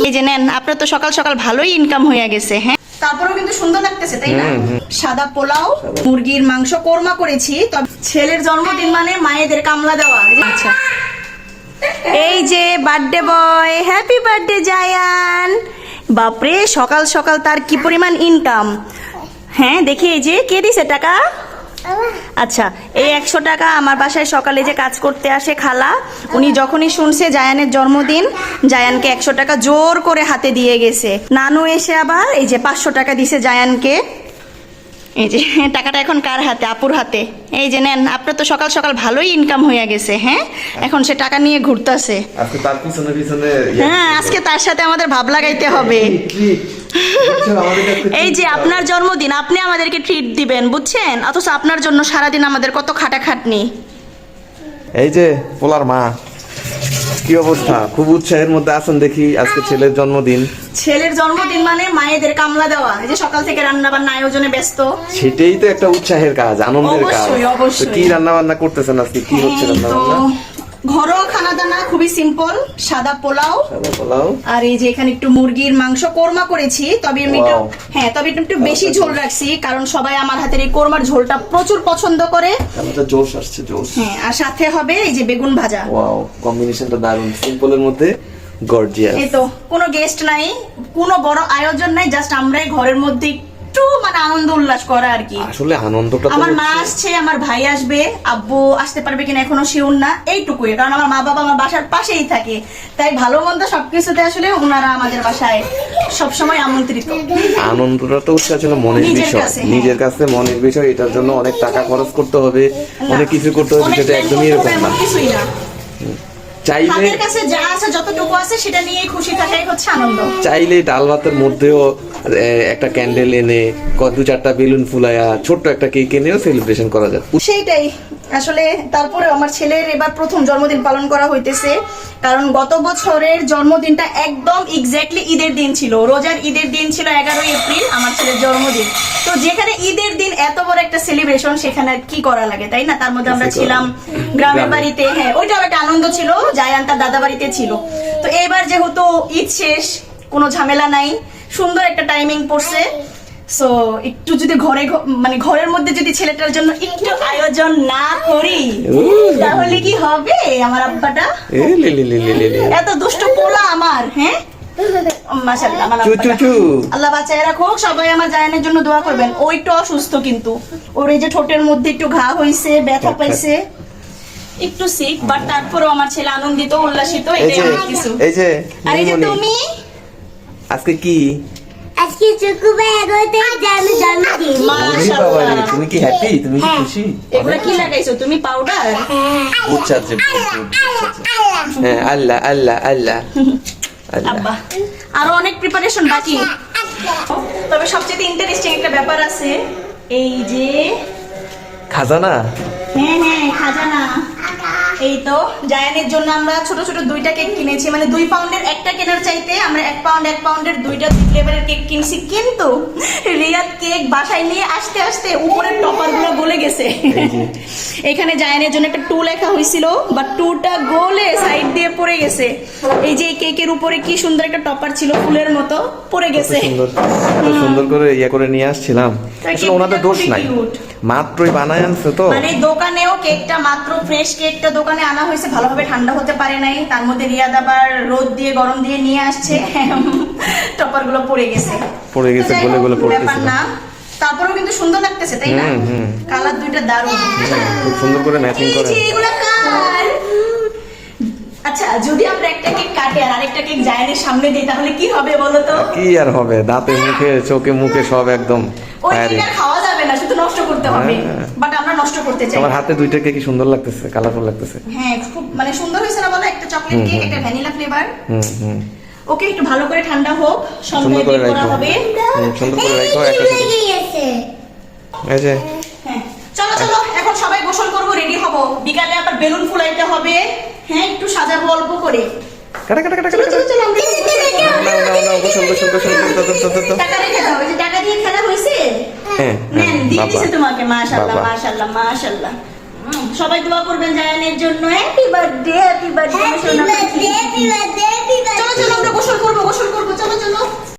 এই যে নেন, আপনার তো সকাল সকাল ভালোই ইনকাম হয়ে গেছে। হ্যাঁ, তারপরেও কিন্তু সুন্দর লাগতেছে, তাই না? সাদা পোলাও, মুরগির মাংস কোরমা করেছি। তবে ছেলের জন্মদিন মানে মায়েদের কামলা দেওয়া। আচ্ছা, এই যে birthday boy, happy birthday Zayan. বাপরে, সকাল সকাল তার কি পরিমাণ ইনকাম। হ্যাঁ, দেখি এই যে কে দিছে টাকা। আচ্ছা, এই 100 টাকা আমার বাসায় সকালে যে কাজ করতে আসে খালা, উনি যখনই শুনছে জায়ানের জন্মদিন, জায়ানকে 100 টাকা জোর করে হাতে দিয়ে গেছে। নানু এসে আবার এই যে 500 টাকা দিছে জায়ানকে। এই যে টাকাটা এখন কার হাতে? আপুর হাতে। এই যে নেন, আপনার তো সকাল সকাল ভালোই ইনকাম হয়ে গেছে। হ্যাঁ, এখন সে টাকা নিয়ে ঘুরতেছে। হ্যাঁ, আজকে তার সাথে আমাদের ভাব লাগাইতে হবে। এই যে আপনার জন্মদিন, আপনি আমাদেরকে ট্রিট দিবেন, বুঝছেন? অথচ আপনার জন্য সারাদিন আমাদের কত খাটাখাটনি। এই যে পোলার মা, কি অবস্থা? খুব উৎসাহের মধ্যে আছেন দেখি। আজকে ছেলের জন্মদিন। ছেলের জন্মদিন মানে মায়েদের কামলা দেওয়া। এই যে সকাল থেকে রান্না বান্না আয়োজনে ব্যস্ত। সেটাই তো একটা উৎসাহের কাজ, আনন্দের কাজ। অবশ্যই অবশ্যই। কি রান্না বান্না করতেছেন আজকে? কি হচ্ছে রান্না বান্না? ঘরোয়া খানা দানা খুবই সিম্পল, সাদা পোলাও। আর এই যে এখানে একটু মুরগির মাংস কোরমা করেছি। তবে হ্যাঁ, তবে একটু বেশি ঝোল রাখছি, কারণ সবাই আমার হাতের এই কোরমার ঝোলটা প্রচুর পছন্দ করে। জোশ আসছে, জোশ। হ্যাঁ, আর সাথে হবে এই যে বেগুন ভাজা। ওয়াও, কম্বিনেশনটা দারুণ। সিম্পলের মধ্যে গর্জিয়াস। এই তো, কোনো গেস্ট নাই, কোনো বড় আয়োজন নাই, জাস্ট আমরাই ঘরের মধ্যে একটু মানে আনন্দ উল্লাস করা আর কি। আসলে আনন্দটা আমার মা আসছে, আমার ভাই আসবে, আব্বু আসতে পারবে কিনা এখনো শিওর না। এইটুকুই, কারণ আমার মা বাবা আমার বাসার পাশেই থাকে, তাই ভালো মন্দ সবকিছুতে আসলে ওনারা আমাদের বাসায় সবসময় আমন্ত্রিত। আনন্দটা তো আসলে মনের বিষয়, নিজের কাছে মনের বিষয়। এটার জন্য অনেক টাকা খরচ করতে হবে, অনেক কিছু করতে হবে, যেটা একদমই এরকম না। কিছুই না, চাইলে তাদের কাছে যা আছে, যতটুকু আছে সেটা নিয়েই খুশি থাকাই হচ্ছে আনন্দ। চাইলে ডাল ভাতের মধ্যেও একটা ক্যান্ডেল এনে 2-4টা বেলুন ফুলায়া ছোট্ট একটা কেক এনেও সেলিব্রেশন করা যায়। সেইটাই আসলে। তারপরে আমার ছেলের এবার প্রথম জন্মদিন পালন করা হইতেছে, কারণ গত বছরের জন্মদিনটা একদম এক্স্যাক্টলি ঈদের দিন ছিল। রোজার ঈদের দিন ছিল 11 এপ্রিল আমার ছেলের জন্মদিন। তো যেখানে ঈদের দিন এত বড় একটা সেলিব্রেশন, সেখানে কি করা লাগে, তাই না? তার মধ্যে আমরা ছিলাম গ্রামের বাড়িতে। হ্যাঁ, ওইটাও একটা আনন্দ ছিল। জায়ান তার দাদা বাড়িতে ছিল। তো এবার যেহেতু ঈদ শেষ, কোনো ঝামেলা নাই, সুন্দর একটা টাইমিং পড়ছে। সো একটু যদি মানে ঘরের মধ্যে যদি ছেলেটার জন্য একটু আয়োজন না করি, তাহলে কি হবে? আমার আব্বাটা এত দুষ্ট পোলা আমার। হ্যাঁ, মাশাআল্লাহ, আল্লাহ বাঁচায় রাখুক। সবাই আমার জায়ানের জন্য দোয়া করবেন। ও একটু অসুস্থ, কিন্তু ওর এই যে ঠোঁটের মধ্যে একটু ঘা হইছে, ব্যথা পাইছে, একটু সিক, বাট তারপরেও আমার ছেলে আনন্দিত, উল্লাসিত। এটাই অনেক কিছু। এই যে আর এই যে তুমি আজকে কি? আজকে শুক্রবার 11 জন্মদিন। মাশাআল্লাহ, তুমি কি হ্যাপি? তুমি কি খুশি? এগুলা কি লাগাইছো তুমি? পাউডার? বুঝছা যে হ্যাঁ, আল্লাহ আল্লাহ আল্লাহ আব্বা, আরো অনেক প্রিপারেশন বাকি। তবে সবচেয়ে ইন্টারেস্টিং একটা ব্যাপার আছে, এই যে খাজানা। হ্যাঁ হ্যাঁ, খাজানা। এই তো জায়ানের জন্য আমরা ছোট ছোট 2টা কেক কিনেছি, মানে 2 পাউন্ডের একটা কেনার চাইতে আমরা 1 পাউন্ডের 2টা ফ্লেভারের কেক কিনছি। কিন্তু রিয়াদ কেক বাসায় নিয়ে আসতে আসতে উপরের টপার গুলো গলে গেছে। এখানে জায়ানের জন্য একটা 2 লেখা হয়েছিল, বাট 2টা গলে সাইড দিয়ে পড়ে গেছে। এই যে কেকের উপরে কি সুন্দর একটা টপার ছিল, ফুলের মতো, পড়ে গেছে। সুন্দর করে করে নিয়ে আসছিলাম। আসলে ওনাদের দোষ নাই, মাত্রই বানায় আনছে তো। মানে দোকানেও কেকটা মাত্র ফ্রেশ কেকটা দোকানে আনা হয়েছে, ভালোভাবে ঠান্ডা হতে পারে নাই। তার মধ্যে রিয়াদ আবার রোদ দিয়ে গরম দিয়ে নিয়ে আসছে, টপার গুলো পড়ে গেছে, গলে পড়তেছে না। তারপরেও কিন্তু সুন্দর লাগতেছে, তাই না? কালার 2টা দারুণ, খুব সুন্দর করে ম্যাচিং করে। এগুলো কার? আচ্ছা, যদি আমরা একটা কেক কাটি আর আরেকটা কেক জায়ানের সামনে দিই, তাহলে কি হবে বলো তো? কি আর হবে, দাঁতে মুখে চোখে মুখে সব একদম খাওয়া যাবে না, শুধু নষ্ট করতে হবে। বাট আমরা নষ্ট করতে চাই। আমার হাতে 2টা কেকই সুন্দর লাগতেছে, কালারফুল লাগতেছে। হ্যাঁ, খুব মানে সুন্দর হয়েছে না বলো? একটা চকলেট কেক, একটা ভ্যানিলা ফ্লেভার। ওকে, একটু ভালো করে ঠান্ডা হোক, সুন্দর করে রাখো হবে। সুন্দর করে রাখো একটা সাথে। এই যে হ্যাঁ, চলো চলো, এখন সবাই গোসল করব, রেডি হব। বিকালে আবার বেলুন ফুলাইতে হবে। হ্যাঁ, একটু সাজাবো অল্প করে। কাটা কাটা কাটা কাটা। চলো চলো, আমরা গোসল গোসল গোসল। টাকা রেখে দাও, এই যে টাকা দিয়ে খেলা হইছে। হ্যাঁ, নেন, দিয়ে দিছে তোমাকে। মাশাআল্লাহ মাশাআল্লাহ মাশাআল্লাহ। সবাই দোয়া করবেন জায়ানের জন্য। হ্যাপি বার্থডে, হ্যাপি বার্থডে সোনা পাখি।